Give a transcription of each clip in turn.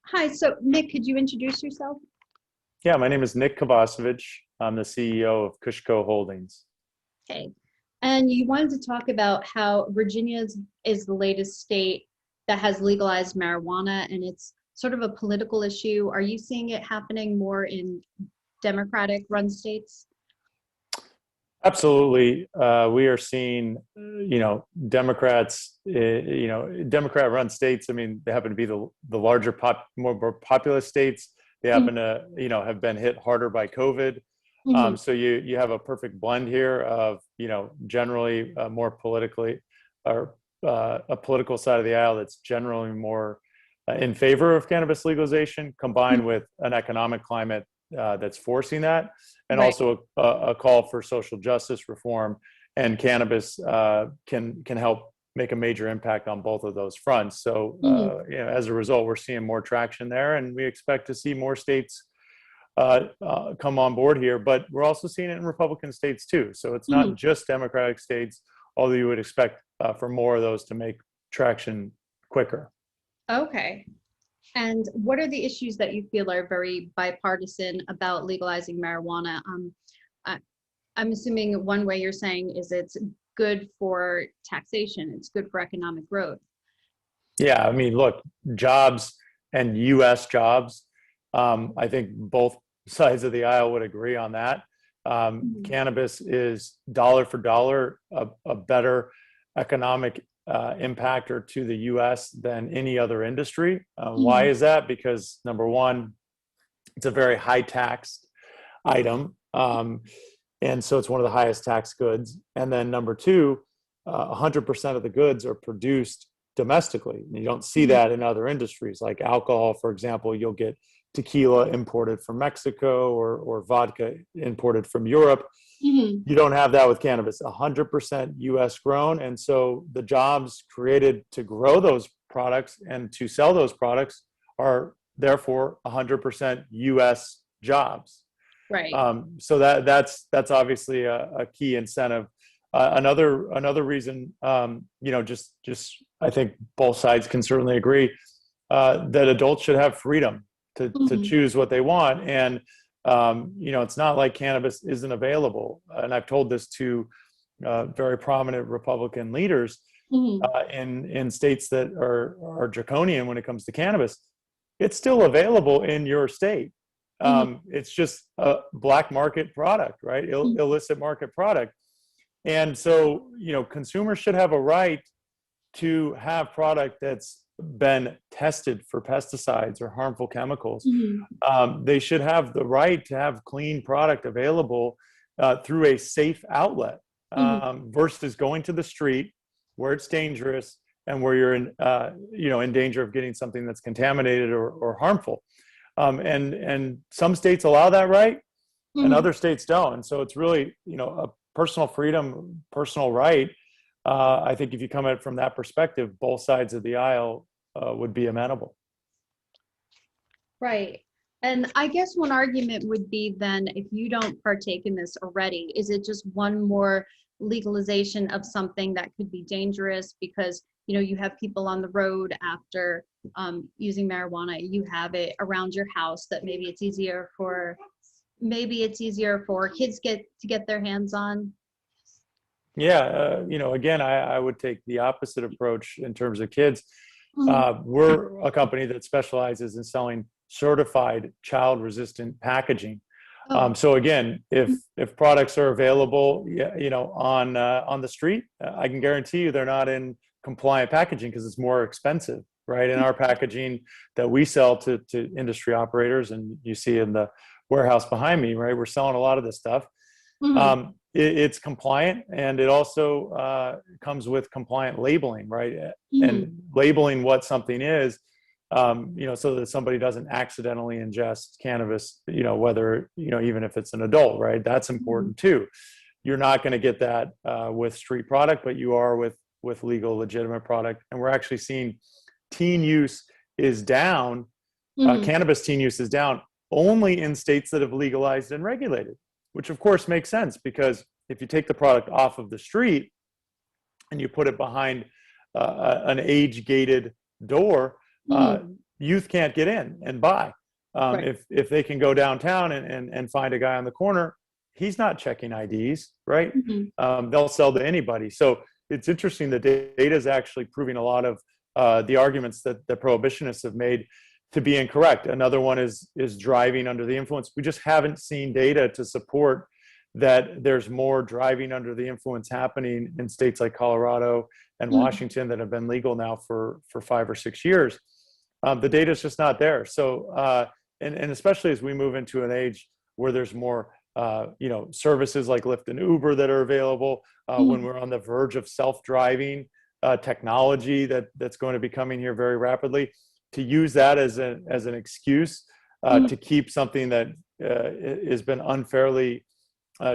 Hi, so Nick, could you introduce yourself? Yeah, my name is Nick Kovacevich. I'm the CEO of KushCo Holdings. Okay. And you wanted to talk about how is the latest state that has legalized marijuana, and it's sort of a political issue. Are you seeing it happening more in Democratic run states? Absolutely. We are seeing, Democrats, Democrat-run states. I mean, they happen to be the larger, more populous states. They Mhm. happen to, have been hit harder by COVID. Mhm. So you have a perfect blend here of, generally more politically, or a political side of the aisle that's generally more in favor of cannabis legalization, combined with an economic climate that's forcing that, and Right. also a call for social justice reform. And cannabis can help make a major impact on both of those fronts. So, Mhm. as a result, we're seeing more traction there, and we expect to see more states come on board here. But we're also seeing it in Republican states too. So it's Mhm. not just Democratic states, although you would expect for more of those to make traction quicker. Okay. And what are the issues that you feel are very bipartisan about legalizing marijuana? I, I'm assuming one way you're saying is it's good for taxation, it's good for economic growth. Yeah, I mean, look, jobs and U.S. jobs. I think both sides of the aisle would agree on that. Mhm. Cannabis is dollar for dollar a better economic impactor to the U.S. than any other industry. Why Mhm. is that? Because number one, it's a very high taxed item. And so it's one of the highest tax goods. And then number two, 100% of the goods are produced domestically. And you don't see Mhm. that in other industries like alcohol, for example. You'll get tequila imported from Mexico, or vodka imported from Europe. Mhm. You don't have that with cannabis. 100% US grown. And so the jobs created to grow those products and to sell those products are therefore 100% US jobs. Right. So that's obviously a key incentive. Another reason, just I think both sides can certainly agree that adults should have freedom to Mhm. choose what they want. And it's not like cannabis isn't available. And I've told this to very prominent Republican leaders Mhm. in states that are draconian when it comes to cannabis. It's still available in your state. Mhm. It's just a black market product, right? Mhm. Illicit market product. And so, consumers should have a right to have product that's been tested for pesticides or harmful chemicals. Mhm. They should have the right to have clean product available through a safe outlet, Mhm. versus going to the street where it's dangerous and where you're in danger of getting something that's contaminated or harmful. And some states allow that right, and Mhm. other states don't. And so it's really, a personal freedom, personal right. I think if you come at it from that perspective, both sides of the aisle would be amenable. Right. And I guess one argument would be then if you don't partake in this already, is it just one more legalization of something that could be dangerous because you have people on the road after using marijuana, you have it around your house that maybe it's easier for kids get their hands on. Yeah, again, I would take the opposite approach in terms of kids. Mhm. We're a company that specializes in selling certified child-resistant packaging. Oh. So again, if products are available, yeah, on the street, I can guarantee you they're not in compliant packaging because it's more expensive, right? In our packaging that we sell to industry operators, and you see in the warehouse behind me, right? We're selling a lot of this stuff. Mhm. It's compliant, and it also comes with compliant labeling, right? Mhm. And labeling what something is, so that somebody doesn't accidentally ingest cannabis, whether, even if it's an adult, right? That's Mhm. important too. You're not going to get that with street product, but you are with legal, legitimate product. And we're actually seeing teen use is down. Mhm. Cannabis teen use is down only in states that have legalized and regulated, which of course makes sense because if you take the product off of the street and you put it behind an age gated door, Mhm. youth can't get in and buy. Right. If they can go downtown and find a guy on the corner, he's not checking IDs, right? Mhm. They'll sell to anybody. So it's interesting that data is actually proving a lot of the arguments that the prohibitionists have made to be incorrect. Another one is driving under the influence. We just haven't seen data to support that there's more driving under the influence happening in states like Colorado and Mhm. Washington that have been legal now for 5 or 6 years. The data is just not there. So, and especially as we move into an age where there's more, services like Lyft and Uber that are available, when Mhm. we're on the verge of self-driving technology that's going to be coming here very rapidly, to use that as an excuse Mhm. to keep something that has been unfairly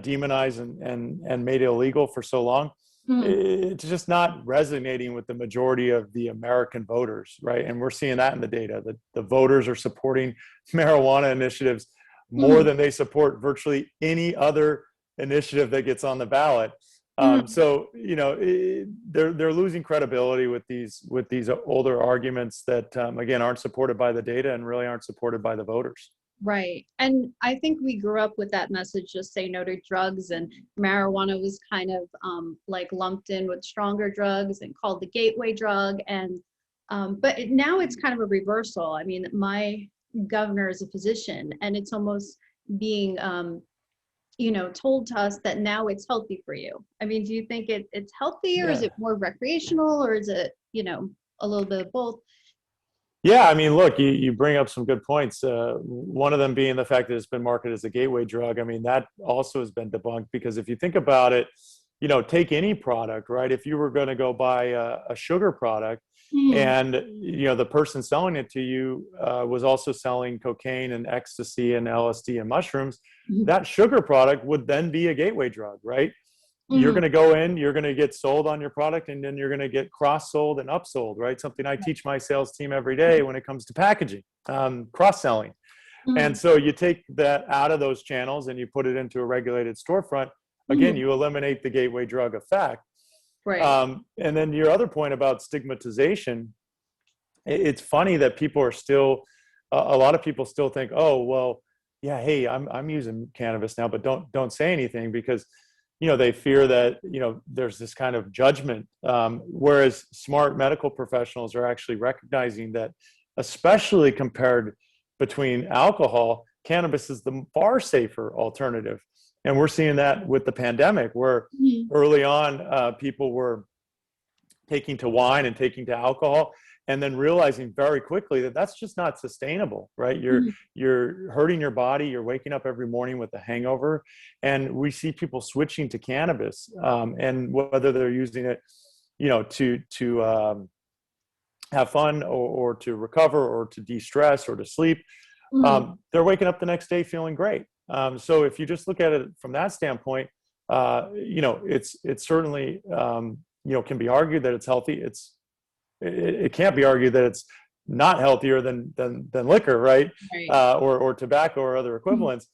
demonized and made illegal for so long, Mhm. it's just not resonating with the majority of the American voters, right? And we're seeing that in the data, that the voters are supporting marijuana initiatives more Mhm. than they support virtually any other initiative that gets on the ballot. Mhm. So they're losing credibility with these older arguments that again aren't supported by the data and really aren't supported by the voters. Right. And I think we grew up with that message, just say no to drugs, and marijuana was kind of like lumped in with stronger drugs and called the gateway drug. And now it's kind of a reversal. I mean, my governor is a physician, and it's almost being told to us that now it's healthy for you. I mean, do you think it's healthy, or is Yeah. it more recreational, or is it, a little bit of both? Yeah, I mean, look, you bring up some good points. One of them being the fact that it's been marketed as a gateway drug. I mean, that also has been debunked because if you think about it, take any product, right? If you were going to go buy a sugar product Mm. and, the person selling it to you was also selling cocaine and ecstasy and LSD and mushrooms, Mhm. that sugar product would then be a gateway drug, right? You're going Mhm. to go in, you're going to get sold on your product, and then you're going to get cross-sold and upsold, right? Something I teach my sales team every day when it comes to packaging, cross-selling. And Mhm. so you take that out of those channels and you put it into a regulated storefront. Again, Mhm. you eliminate the gateway drug effect. Right. And then your other point about stigmatization, it's funny that people are still, a lot of people still think, oh, well, yeah, hey, I'm using cannabis now, but don't say anything because they fear that there's this kind of judgment, whereas smart medical professionals are actually recognizing that, especially compared between alcohol, cannabis is the far safer alternative. And we're seeing that with the pandemic, where Mhm. early on people were taking to wine and taking to alcohol, and then realizing very quickly that that's just not sustainable, right? you're Mhm. you're hurting your body, you're waking up every morning with a hangover, and we see people switching to cannabis, and whether they're using it to have fun, or to recover, or to de-stress, or to sleep, Mhm. they're waking up the next day feeling great. So if you just look at it from that standpoint, it's certainly can be argued that it's healthy. It can't be argued that it's not healthier than liquor, right? Right. Or tobacco or other Mhm. equivalents.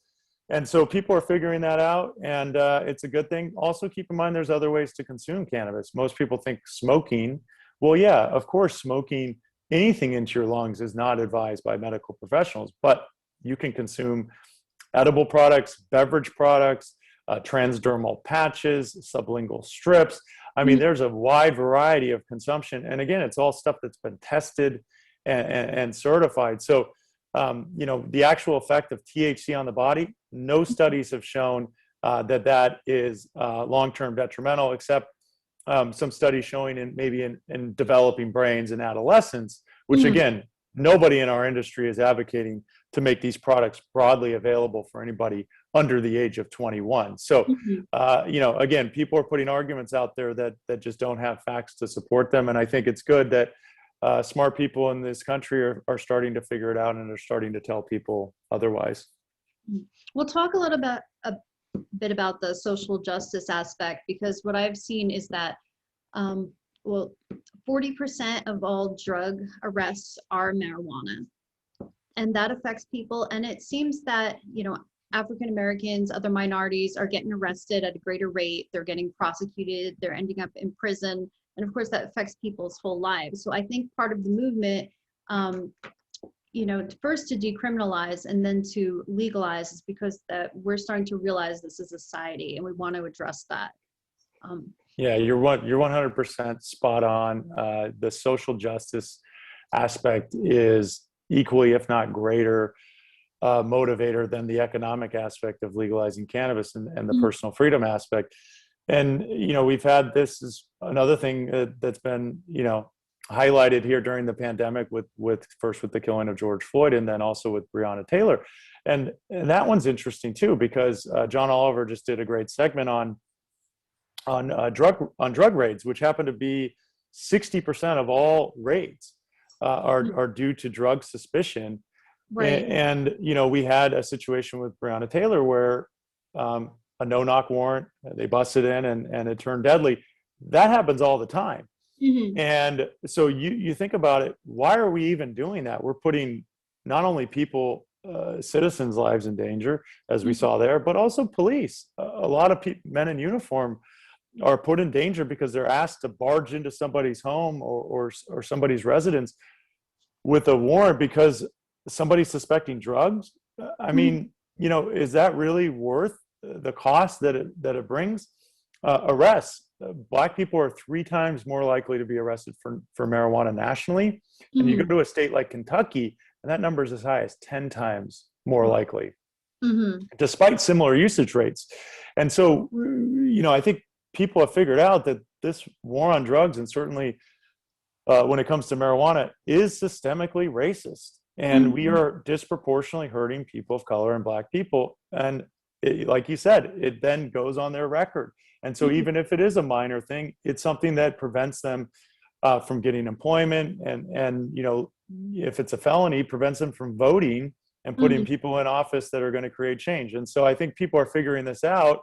And so people are figuring that out, and it's a good thing. Also, keep in mind there's other ways to consume cannabis. Most people think smoking. Well, yeah, of course, smoking anything into your lungs is not advised by medical professionals, but you can consume edible products, beverage products, transdermal patches, sublingual strips. I mean, Mhm. there's a wide variety of consumption. And again, it's all stuff that's been tested and certified. So, the actual effect of THC on the body, no studies have shown that is long-term detrimental, except some studies showing in developing brains in adolescents, which Mhm. again, nobody in our industry is advocating to make these products broadly available for anybody under the age of 21. So, Mhm. again, people are putting arguments out there that just don't have facts to support them. And I think it's good that smart people in this country are starting to figure it out and are starting to tell people otherwise. Mhm. We'll talk a bit about the social justice aspect, because what I've seen is that um, well, 40% of all drug arrests are marijuana, and that affects people. And it seems that, African Americans, other minorities are getting arrested at a greater rate. They're getting prosecuted. They're ending up in prison. And of course, that affects people's whole lives. So I think part of the movement, first to decriminalize and then to legalize is because that we're starting to realize this is a society and we want to address that. Yeah, you're 100% spot on. The social justice aspect is equally, if not greater, motivator than the economic aspect of legalizing cannabis and the personal freedom aspect. And, we've had, this is another thing that's been, highlighted here during the pandemic with first with the killing of George Floyd and then also with Breonna Taylor. And that one's interesting too, because John Oliver just did a great segment on drug raids, which happen to be 60% of all raids are due to drug suspicion. Right. And we had a situation with Breonna Taylor where a no-knock warrant, they busted in and it turned deadly. That happens all the time. Mm-hmm. And so you think about it, why are we even doing that? We're putting not only people, citizens' lives in danger, as we saw there, but also police. A lot of men in uniform are put in danger because they're asked to barge into somebody's home or somebody's residence with a warrant because somebody's suspecting drugs. I mean, is that really worth the cost that it brings? Arrests. Black people are 3 times more likely to be arrested for marijuana nationally. And you go to a state like Kentucky, and that number is as high as 10 times more likely, despite similar usage rates. And so, I think people have figured out that this war on drugs, and certainly when it comes to marijuana, is systemically racist. And we are disproportionately hurting people of color and Black people. And like you said, it then goes on their record. And so even if it is a minor thing, it's something that prevents them from getting employment. And if it's a felony, prevents them from voting and putting people in office that are going to create change. And so I think people are figuring this out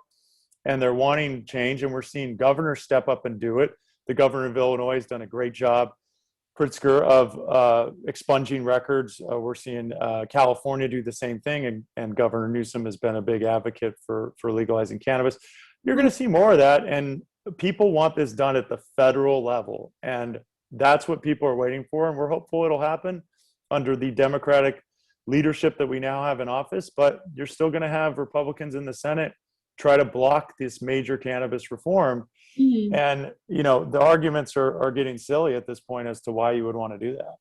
and they're wanting change. And we're seeing governors step up and do it. The governor of Illinois has done a great job, Pritzker, of expunging records. We're seeing California do the same thing, and Governor Newsom has been a big advocate for legalizing cannabis. You're going to see more of that, and people want this done at the federal level, and that's what people are waiting for, and we're hopeful it'll happen under the Democratic leadership that we now have in office. But you're still going to have Republicans in the Senate try to block this major cannabis reform. And, the arguments are getting silly at this point as to why you would want to do that.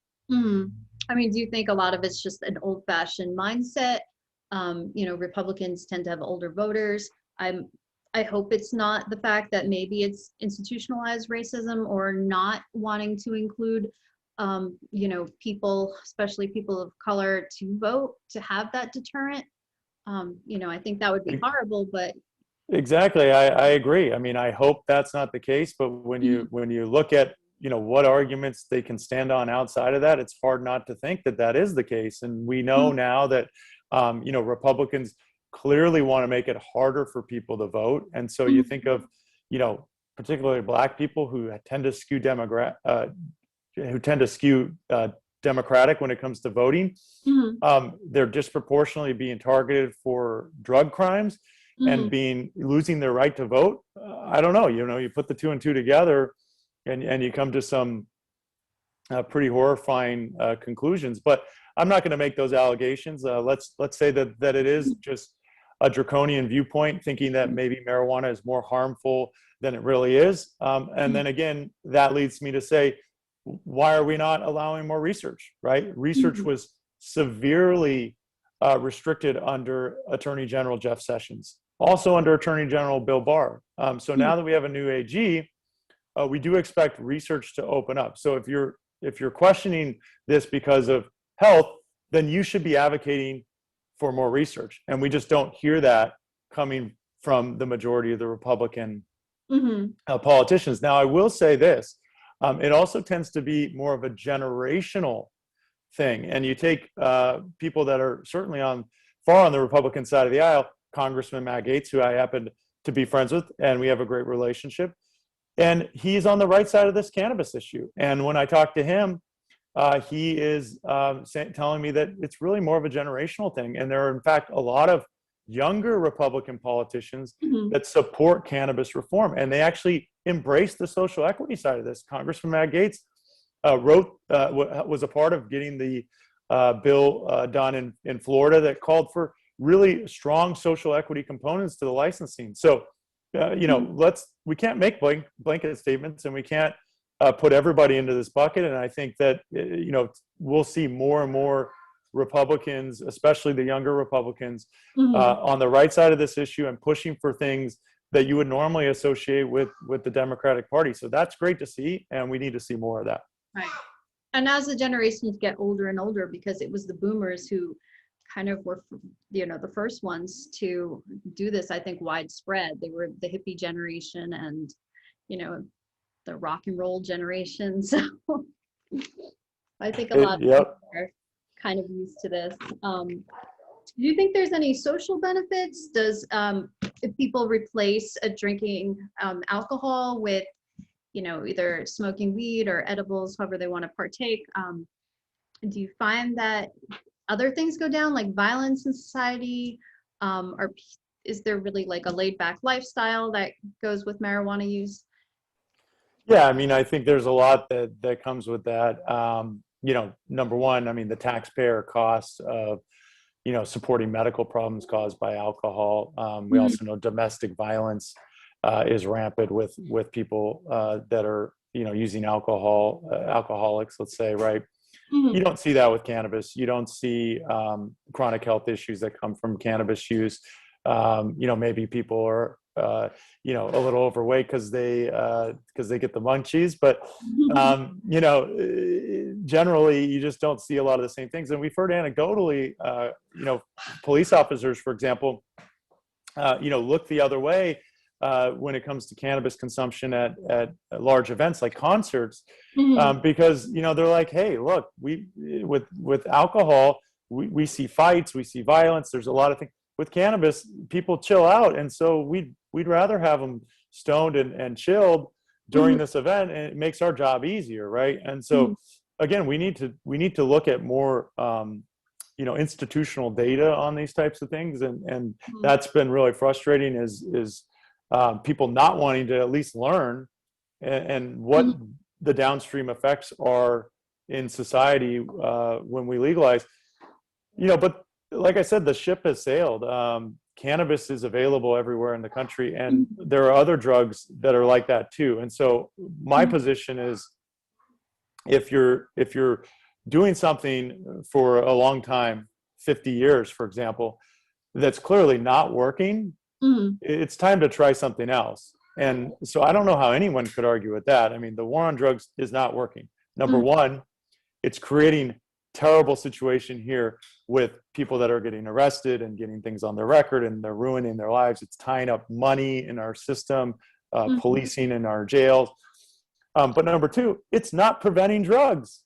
I mean, do you think a lot of it's just an old-fashioned mindset? Republicans tend to have older voters. I hope it's not the fact that maybe it's institutionalized racism or not wanting to include, people, especially people of color, to vote, to have that deterrent. I think that would be horrible, but exactly. I agree. I mean, I hope that's not the case, but when you look at, what arguments they can stand on outside of that, it's hard not to think that that is the case. And we know now that, Republicans clearly want to make it harder for people to vote. And so you think of, particularly Black people who tend to skew Democratic when it comes to voting. They're disproportionately being targeted for drug crimes and losing their right to vote. I don't know, you put the 2 and 2 together and you come to some pretty horrifying conclusions, but I'm not going to make those allegations. Let's say that it is just a draconian viewpoint, thinking that maybe marijuana is more harmful than it really is. And then again, that leads me to say, why are we not allowing more research, right? Research was severely restricted under Attorney General Jeff Sessions, also under Attorney General Bill Barr. So now that we have a new AG, we do expect research to open up. So if you're questioning this because of health, then you should be advocating for more research. And we just don't hear that coming from the majority of the Republican politicians. Now, I will say this, it also tends to be more of a generational thing. And you take people that are certainly far on the Republican side of the aisle, Congressman Matt Gaetz, who I happen to be friends with, and we have a great relationship. And he's on the right side of this cannabis issue. And when I talk to him, he is telling me that it's really more of a generational thing. And there are, in fact, a lot of younger Republican politicians that support cannabis reform. And they actually embrace the social equity side of this. Congressman Matt Gaetz was a part of getting the bill done in Florida that called for really strong social equity components to the licensing. So, we can't make blanket statements, and we can't put everybody into this bucket. And I think that, we'll see more and more Republicans, especially the younger Republicans, on the right side of this issue and pushing for things that you would normally associate with the Democratic Party. So that's great to see, and we need to see more of that. Right. And as the generations get older and older, because it was the boomers who kind of were, the first ones to do this, I think, widespread. They were the hippie generation and, the rock and roll generation. So I think a lot of people are kind of used to this. Do you think there's any social benefits? Does if people replace drinking alcohol with, either smoking weed or edibles, however they want to partake, do you find that other things go down, like violence in society? Is there really like a laid back lifestyle that goes with marijuana use? Yeah, I mean, I think there's a lot that comes with that. Number one, I mean, the taxpayer costs of, supporting medical problems caused by alcohol. We also know domestic violence is rampant with people that are, using alcohol, alcoholics, let's say, right? You don't see that with cannabis. You don't see chronic health issues that come from cannabis use. Maybe people are, a little overweight because they get the munchies, but generally you just don't see a lot of the same things. And we've heard anecdotally, police officers, for example, look the other way when it comes to cannabis consumption at large events like concerts, because they're like, hey, look, with alcohol we see fights, we see violence. There's a lot of things. With cannabis, people chill out, and so we'd rather have them stoned and chilled during this event, and it makes our job easier, right? And so again, we need to look at more institutional data on these types of things, and that's been really frustrating, is people not wanting to at least learn and what the downstream effects are in society when we legalize. But like I said, the ship has sailed. Cannabis is available everywhere in the country, and there are other drugs that are like that too. And so my position is, if you're doing something for a long time, 50 years, for example, that's clearly not working, it's time to try something else. And so I don't know how anyone could argue with that. I mean, the war on drugs is not working. Number one, it's creating terrible situation here with people that are getting arrested and getting things on their record, and they're ruining their lives. It's tying up money in our system, policing in our jails. But number two, it's not preventing drugs.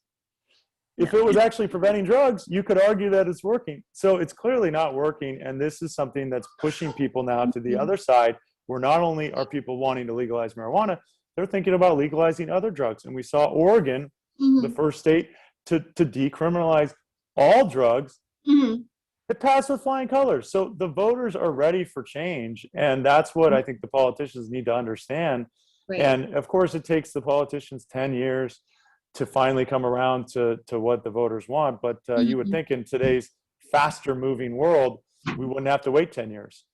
If it was actually preventing drugs, you could argue that it's working. So it's clearly not working. And this is something that's pushing people now to the other side, where not only are people wanting to legalize marijuana, they're thinking about legalizing other drugs. And we saw Oregon, the first state to decriminalize all drugs. It passed with flying colors. So the voters are ready for change. And that's what I think the politicians need to understand. Right. And of course, it takes the politicians 10 years to finally come around to what the voters want. But you would think in today's faster moving world, we wouldn't have to wait 10 years.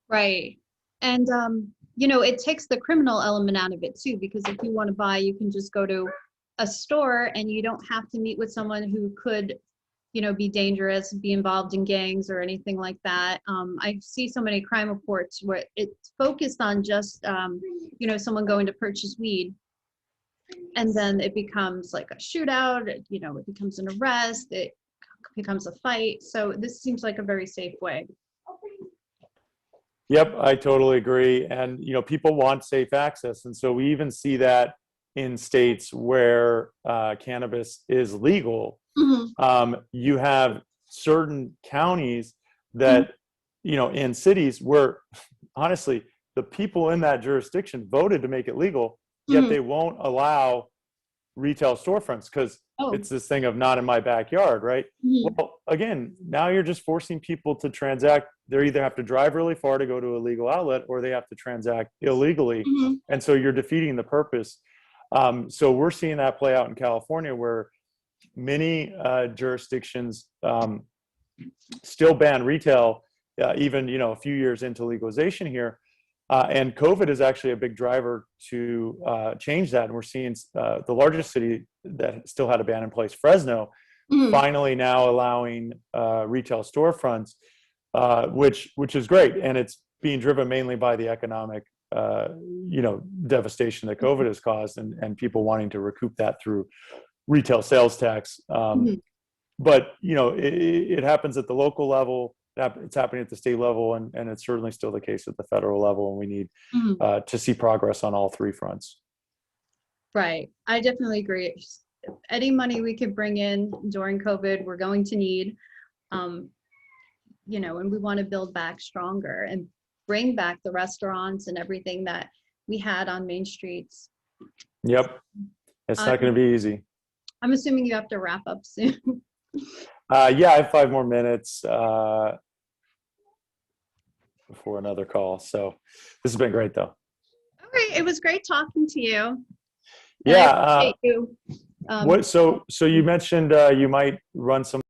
Right. And, it takes the criminal element out of it too, because if you want to buy, you can just go to a store and you don't have to meet with someone who could, be dangerous, be involved in gangs or anything like that. I see so many crime reports where it's focused on just, someone going to purchase weed. And then it becomes like a shootout, it becomes an arrest, it becomes a fight. So this seems like a very safe way. Yep, I totally agree. And, people want safe access. And so we even see that in states where cannabis is legal. You have certain counties that, in cities where, honestly, the people in that jurisdiction voted to make it legal, yet they won't allow retail storefronts because it's this thing of not in my backyard, right? Well, again, now you're just forcing people to transact they either have to drive really far to go to a legal outlet, or they have to transact illegally. Mhm. And so you're defeating the purpose. So we're seeing that play out in California, where many jurisdictions still ban retail, even a few years into legalization here. And COVID is actually a big driver to change that. And we're seeing the largest city that still had a ban in place, Fresno, Mhm. finally now allowing retail storefronts, which is great. And it's being driven mainly by the economic devastation that COVID has caused, and people wanting to recoup that through retail sales tax. Mhm. But it happens at the local level. It's happening at the state level, and it's certainly still the case at the federal level. And we need Mhm. to see progress on all three fronts. Right. I definitely agree. Any money we could bring in during COVID, we're going to need, and we want to build back stronger and bring back the restaurants and everything that we had on main streets. Yep. It's not going to be easy. I'm assuming you have to wrap up soon. Yeah, I have 5 more minutes before another call. So this has been great, though. All right. It was great talking to you. And Yeah. I appreciate you. So you mentioned you might run some